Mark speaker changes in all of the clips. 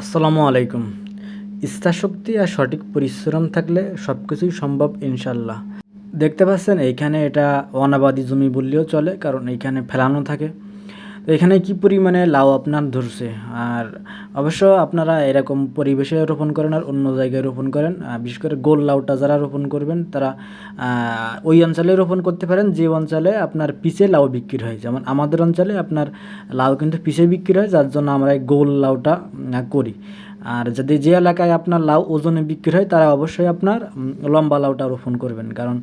Speaker 1: আসসালামু আলাইকুম। ইচ্ছাশক্তি আর সঠিক পরিশ্রম থাকলে সব কিছুই সম্ভব ইনশাল্লাহ। দেখতে পাচ্ছেন এইখানে এটা অনাবাদি জমি বললেও চলে, কারণ এইখানে ফেলানো থাকে। তো এখানে কি পরিমাণে লাউ আপনার ধরছে, আর অবশ্য আপনারা এরকম পরিবেশে রোপণ করেন আর অন্য জায়গায় রোপণ করেন। বিশেষ করে গোল লাউটা যারা রোপণ করবেন তারা ওই অঞ্চলে রোপণ করতে পারেন যে অঞ্চলে আপনার পিছে লাউ বিক্রি হয়। যেমন আমাদের অঞ্চলে আপনার লাউ কিন্তু পিছে বিক্রি হয়, যার জন্য আমরা এই গোল লাউটা করি। আর যদি যে এলাকায় আপনার লাউ ওজনে বিক্রি হয় তারা অবশ্যই আপনার লম্বা লাউটা রোপণ করবেন, কারণ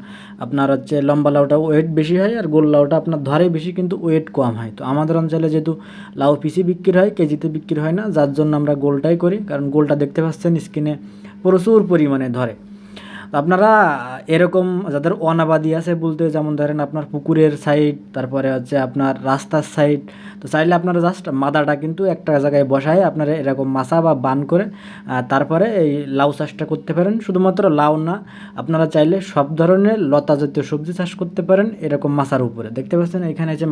Speaker 1: আপনার হচ্ছে লম্বা লাউটা ওয়েট বেশি হয় আর গোল লাউটা আপনার ধরে বেশি কিন্তু ওয়েট কম হয়। তো আমাদের অঞ্চলে যেহেতু লাউ পিসি বিক্রি হয়, কেজিতে বিক্রি হয় না, যার জন্য আমরা গোলটাই করি, কারণ গোলটা দেখতে পাচ্ছেন স্কিনে প্রচুর পরিমাণে ধরে। তো আপনারা এরকম যাদের অনাবাদি আছে বলতে, যেমন ধরেন আপনার পুকুরের সাইড, তারপরে হচ্ছে আপনার রাস্তার সাইড, তো চাইলে আপনারা জাস্ট মাদাটা কিন্তু একটা জায়গায় বসায় আপনারা এরকম মাছা বা বান করে তারপরে এই লাউ চাষটা করতে পারেন। শুধুমাত্র লাউ না, আপনারা চাইলে সব ধরনের লতা জাতীয় সবজি চাষ করতে পারেন এরকম মাচার উপরে। দেখতে পাচ্ছেন এখানে যে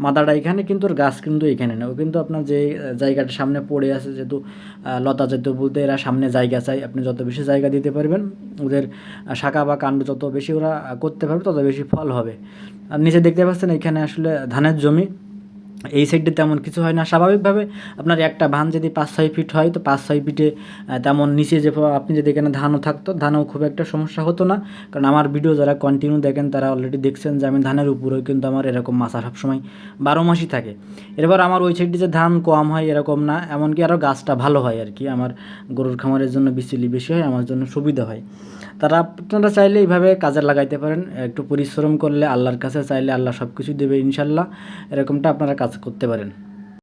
Speaker 1: মাদাটা এখানে কিন্তু, ওর গাছ কিন্তু এখানে না, ও কিন্তু আপনার যে জায়গাটা সামনে পড়ে আছে, যেহেতু লতা জাতীয় বলতে এরা সামনে জায়গা চাই, আপনি যত বেশি জায়গা দিতে পারবেন ওদের শাখা বা কাণ্ড যত বেশি ওরা করতে পারবে তত বেশি ফল হবে। আর নিচে দেখতে পাচ্ছেন এখানে আসলে ধানের জমি, এই সাইডে তেমন কিছু হয় না। স্বাভাবিকভাবে আপনার একটা ভান যদি 5-6 ফিট হয়, তো 5-6 ফিটে তেমন নিচে যে আপনি যদি এখানে ধানও থাকতো, ধানেও খুব একটা সমস্যা হতো না, কারণ আমার ভিডিও যারা কন্টিনিউ দেখেন তারা অলরেডি দেখছেন যে আমি ধানের উপরেও কিন্তু আমার এরকম মাছা সবসময় 12 মাসই থাকে। এরপর আমার ওই সাইডে যে ধান কম হয় এরকম না, এমনকি আরও গাছটা ভালো হয় আর কি। আমার গরুর খামারের জন্য বিচুলি বেশি হয়, আমার জন্য সুবিধা হয়। আপনারা চাইলে এইভাবে কাজে লাগাইতে পারেন। একটু পরিশ্রম করলে আল্লাহর কাছে চাইলে আল্লাহ সব কিছু দেবে ইনশাল্লাহ। এরকমটা আপনারা কাজ করতে পারেন।